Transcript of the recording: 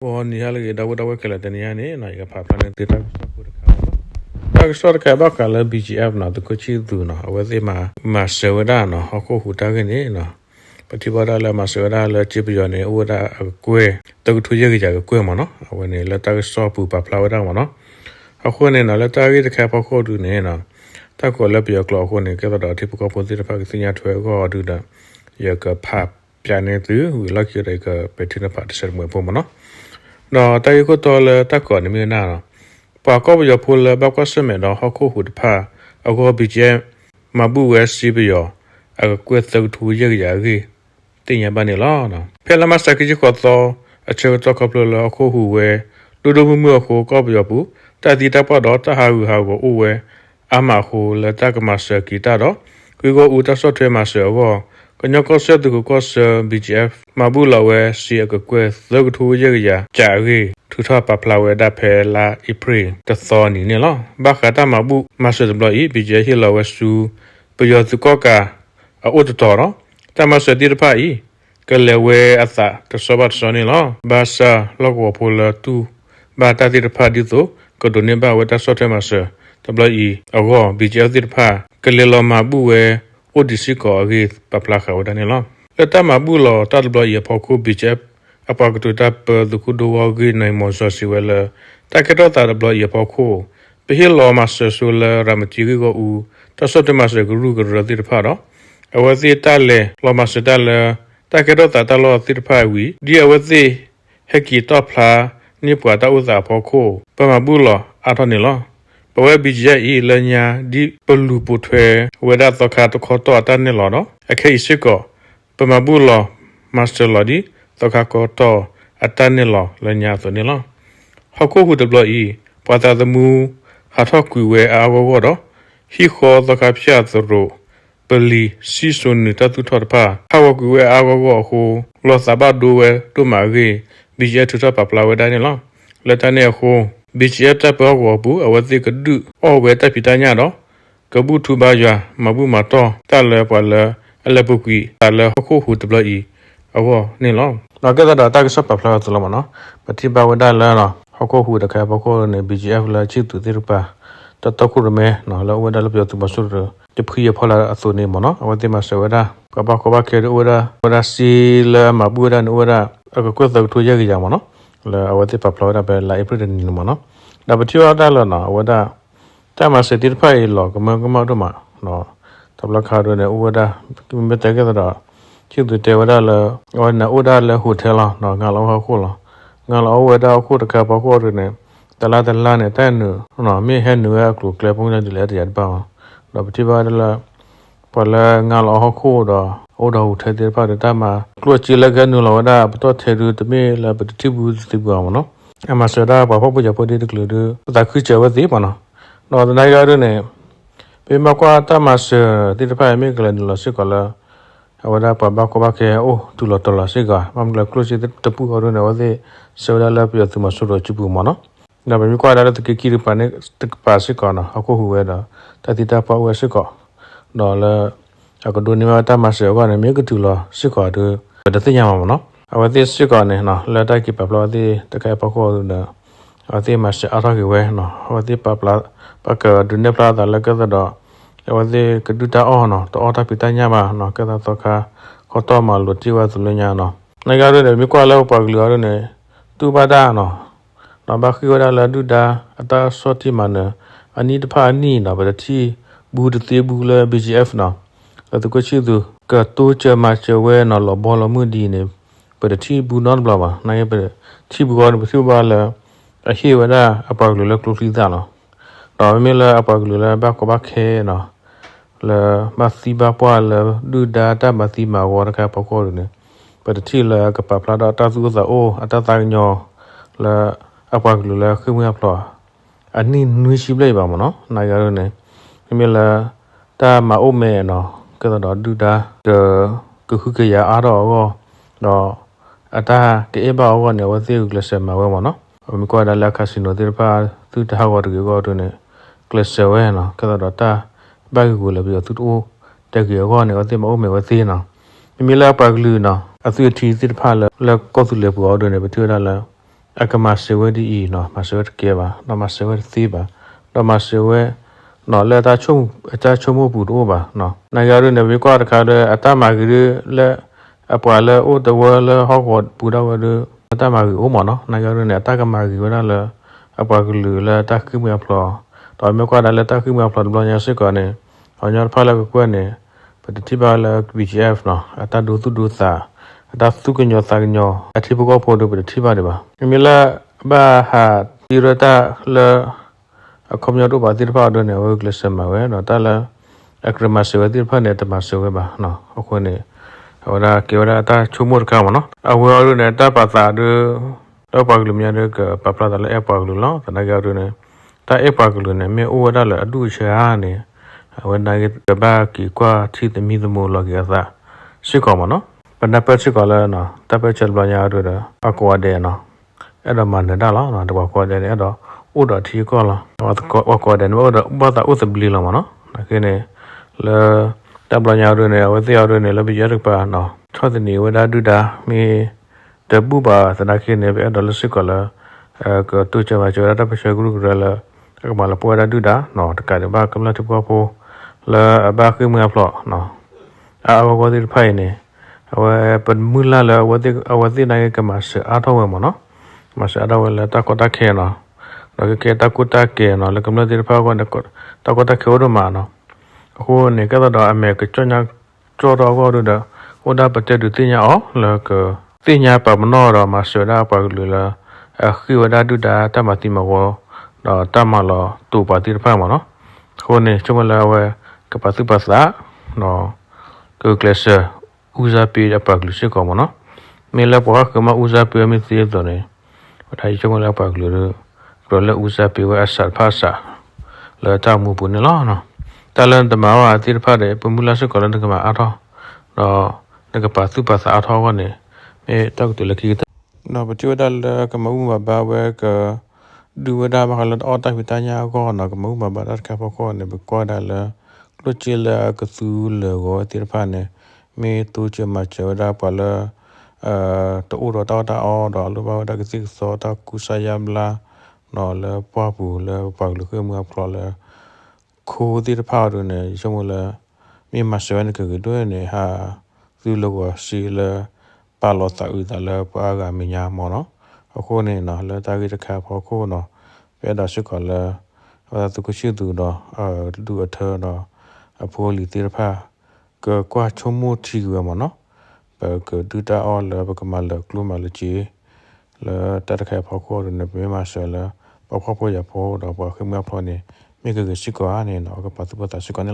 我你下来到开了的你呢，那一个爬盘的对他说的看了，那个说的开吧，看了 BGF 呢，都过去读呢，我这嘛收的呢，好过胡大个呢呢，不提包了嘛收的了，基本上呢，我的贵，都个推荐个价个贵嘛呢，我呢了大个少不把 flower 的嘛呢，好过呢，了大个的开跑过读呢呢，他过了比较高过呢，给到到提不高不对的，把个新年出来个读的，一个爬。ပြန်နေသူဝီလောက်ရတဲ့ကပတိနပါတဆက်မွေပုံမနော်နော်တိုင်ကိုတော်လတက်ကောနေမနာပါကောဘရဖူလဘကွစမဲနော်ဟခုဟုတဖာအကောဘီကျမဘူဝဲစီဘယောအကွတ်သုထူရရကြီးတင်ရပါနေလားနော်ဖဲလမစကကြီးကောတော်အချေတော့ကပလအခုဟုဝဲလူတို့မှုအခုကောဘရဘူးတတိတပတော့တဟာဟုဟာကိုဥဝဲအမဟုလတကမစကီတာတော့ကိုကိုဦးတဆော့ထွဲမှာဆောကောကညကောဆက်တူကောဆ BGF မဘူးလဝဲစီအကကွဲလောကထူရရကြာရီထူထပပလာဝဲဒဖဲလာအပရီတသောနီနေလောဘခတာမဘူးမဆဒဘလီ BGF ဟီလဝဲဆူပယောသူကောကာအိုတတော်တမဆဒီရဖိုင်ကလေဝဲအသာတဆဘတ်စနီလောဘာစာလောကဝပူလတူဘာတာဒီရဖာဒီတိုကဒိုနေဘဝတဆော့တဲမဆတဘလီအော BGF ဒီရဖာကလေလောမဘူးဝဲโอดิสิกอเกปปลาขาวดานี่ล่ะแล้วตามาบุลอตัดบลอยพอคูบิเจ็บอปากตุตาเปดุคุดวอเกในมอซอสิเวลตาเกตอตัดบลอยพอคูไปเฮลอมาสสุลรามจิกก็อูตสตมาสกรูกรติรพาดอวสิตาเลลอมาสตาเลตาเกตอตัดลอติรพาวีดีอวสิเฮกิตอพลานี่ปวตาอุตาพอคูปมาบุลออาทนี่ล่ะปวบิจอีลญาดิปลูปุทเวเวดาตคาตขอตอตันนี่ลอเนาะอเคอิสิกอปมาบุลอมาสเตอร์ลอดิตคาขอตออัตันนี่ลอลญาตนี่ลอฮอคูหุดบลอีปวตาตมูหาทอกุเวอาววดอฮิขอตคาพยาตโรปลีซิซุนตตุทอดพาฮาวกุเวอาววโฮลอซาบาดูเวตุมาเกบิเจตุตปปลาเวดานี่ลอละตาเนโฮBGF တပ်ပေါ်ဝဘူးအဝသိကဒုအောဝဲတပ်ပိတညာတော့ကဘူးထူပါရွာမဘူးမတော့တလဲပေါ်လဲအလပုကွီတလဲခုခုတဘလီအဝနေလောတော့ကဲတော့တာကစပပလာသလမနော်ပတိဘဝဒလဲနော်ခုခုတခဲဘခုနေ BGF လာချစ်သူတိရပါတခုရမဲနော်လောဝဒလပြောသူမဆုရတဖီရဖလာအစုနေမနော်အဝသိမဆဝဒကဘခဲရဝဒစီလာမဘူးရနဝဒအကကွတ်သူရကြမနော်လာအဝတိပပလာပဲလာအပရဒနီမနော်ဒါပတိဝဒါလနော်ဝဒတမစတိဖိုင်လောကမတော့မနော်တဘလခါရနေဝဒမတကတော့ချစ်တဲ့ဝဒလဝနဥဒါလဟိုတယ်နော်ငါလောခုလောငါလောဝဒခုတကပခုရနေတလာနဲ့တဲ့နော်မေဟဲနူရကလုကလပုံနဲ့ဒီလေတရပါတော့ပတိဝဒါလပလာငါလောခုတော့ဩတော်ထဲတဲ့ပါတဲ့မှာကလုချီလကနူလောဒါပတော့ထဲရတမေလာပတိဘူးတိဘူးအောင်နော်အမစရာဘာဖို့ကြဖို့ဒီကလူတို့ဒါခုချဝသေးပါနော်တော့နိုင်ရတဲ့နေပေမကွာတမစတိတဖိုင်မေကလည်းလို့စစ်ကလာဝဒပဘကဘခဲအိုတူလတော်လာစစ်ကမမလကလုစီတပူရနေဝသေးဆောလာလပြတ်မဆိုတော့ချပူမနော်ဒါပေမဲ့ကွာလာတဲ့ကီရပနေတပါစစ်ကနော်အခုဟူဝဲတော့တတိတပဝဲစစ်ကတော့လေအကဒိုနီမတမစကနေမေကတူလစစ်ကတော့တသိညာမနော်အဝတိစစ်ကနေနော်လက်တိုက်ကိပပလာတိတကယ်ပကောတော့အတိမစအရာကဝဲနော်အဝတိပပလာပကဒုန်နေပလာတလကတော့အဝတိကဒူတာအောနော်တော့တာပိတညာပါနော်ကဲတော့ခါခေါ်တော့မလို့တိဝသလညာနော်နေကြရတယ်မြကွာလောက်ပါကလူရနေတူပါတာနော်ဘခိဝရလာဒူတာအတာစောတိမနအနိတဖာနီနော်ဗတိဘူးတေဘူးလေ BGF နော်အဲ့ဒါကိုချီသူကတိုးချမချဝဲနော်လောဘောလမှုဒီနေပဒတိဘူးနော်ဘလာပါနိုင်ပတိဘူးကောဘသူပါလာအဟိဝဒအပကလူလကလူလီဒါနော်တော့မေလာအပကလူလဘကဘခဲနော်လာမစီဘပွားလာဒူဒါတာမစီမဝရကပကောနေပဒတိလာကပပလာတာသူဇာအိုအတတညောလာအပကလူလခမရပလာအနိနွေရှိပလိုက်ပါမနော်နိုင်ရနေမေလာတာမအိုမဲနော်ကတော့ဒူဒါကခုကရအားတော့တော့အတာတေဘာဝနဲ့ဝသိကလစမဝဲမနော်အမကွာဒါလက်ခစီနိုတေပါသူတဟဝရကောတော့နေကလစဝဲနော်ကတော့တာဘိုက်ကိုလည်းပြီးသူတို့တကယ်ကောနဲ့ဝသိမအောင်မဲဝသိနော်မီလာပါကလူနော်အသူတီစစ်ဖာလက်ကောသူလည်းဘောတော့နေဘထရလာ ကမဆေဝဒီနော်မဆေဝကေပါနော်မဆေဝသီပါနော်မဆေဝနော်လက်တာချုံမပူတော့ပါနော်နာရရနေဝေကွာတခါတဲ့အတမဂရီလက်အပွားလဲအိုတဝလဲဟောက်ပူတော့အတမဂရီအိုမနော်နာရရနေအတကမဂရီဝရလဲအပွားကလူလဲတခိမဖလောတော်မြကွာလဲတခိမဖလောဘလညာစစ်ကနေဟောညာဖလာကွနေပတိပါလဲ BGF နော်အတဒုသူဒုသာဒါသူကညောသာညောအတိပကောဖို့တို့ပြတိပါတယ်ပါမြလာဘာဟာဒီရတာလအကွန်မြတ်တို့ပါတိဖာတို့နေဝကလစမဝဲနော်တလာအခရမဆေဝတိဖာနေတမဆေဝဲပါနော်အခုနေဟောဒါကေဝရတာချုံမကမနော်အဝေါ်တို့နေတပါသာတို့တော့ပါကလူများတို့ကပပလာတလည်းအပါကလူလောတနကြတို့နေတာအပါကလူနေမေဩဝဒလည်းအတူချာနေဝနာကဘာကီကွာတီသမီသမိုလောကရသာရှိကောမနော်ပနပတ်ရှိကောလဲနော်တပတ်ချက်ပညာတို့အကွာတဲ့နော်အဲ့တော့မနေတာလားနော်တကွာတဲ့အဲ့တော့ဥဒတီကောလားဝကွာတဲ့နော်ဘာသာဥသဘလီလားမနော်ဒါကင်းလေတပညာတို့နေဝသိရတို့နေလည်းပြရပါနော်ထောတဲ့နေဝဒဒုတာမီတပူပါသနာခင်းနေပဲအဲ့တော့လရှိကောလားကတူချမချရတာပရှေဂရုကရလာကမလာပွားဒုတာနော်တကယ်ဘာကမလာတပွားဖို့လာဘာခိမဖလောနော်အဝဝဒီဖိုင်နေအဝပမူလာလာဝဒီနိုင်ကမစအထောဝမနော်မစအထောဝလာတကောတခဲနော်တော့ကေတကုတကေနော်လကမလာဒီဖာကောတကောတခဲရမနော်အခုနေကတော့အမေကချွညာကြောတော့ကောတို့တော့ဟိုဒါပတက်တူတင်ညာအောလကတင်ညာပမနောတော့မစရာပါလူလာခိဝဒါဒုတာတမတိမဝတော့တမလောတူပါတိဖာမနော်ခုနေချုံလာဝဲကပစုပစာနော်ကကလစဦးစားပေးတဲ့ပတ်လူရှိကောမနော်မေလပေါ်ကမဦးစားပေးမသိရတော့နေဘာထိုင်ချုံလာပတ်လူတော့လည်းဦးစားပေးဝဲအဆက်ဖာစာလာတမှုပုန်နော်နော်တလန်တမဝအတိဖာတဲ့ပမူလာရှိကောလည်းကမအားတော့တော့ကပစုပစာအားတော့ကနေမေတောက်တူလခိနော်ပချိုးတယ်ကမဦးမဘာဝဲကဒူဝဒါမခလတ်အော်တိုင်ပတညာကောနော်ကမဦးမဘာတ်ကဖကောနေဘကောဒါလလူချီလာကဆူလောတိဖာနေမေတူချမချဝဒါပလာတူရတာအော်ဒါလူဘာဒါကစစ်စောတာကုဆယမ်လာနော်လေပွားပူလေပါလူကမဖလာခိုးတိဖာရနေရှမလာမြေမဆွဲနေကတို့နေဟာသူလောကစီလာပါလောတာဥဒါလေပါကမညာမောနော်အခုနေနော်လေတာကြီးတခါဖို့ခိုးနော်ပဲဒါရှိကလေသူကရှိသူတော့ဒူအထောနော်အဖိုးလီတိဖာကကွာချုံမိုတီဝမနော်ဘကဒူတာအော်လဘကမလကလူမလချီလာတတခဲဖို့ခိုးနေပဲမဆလာပဖို့ရဖို့တော့ဘခမဖောနေမိကရှိကွာနေနော်ကပတ်ပတ်ရှိကနေ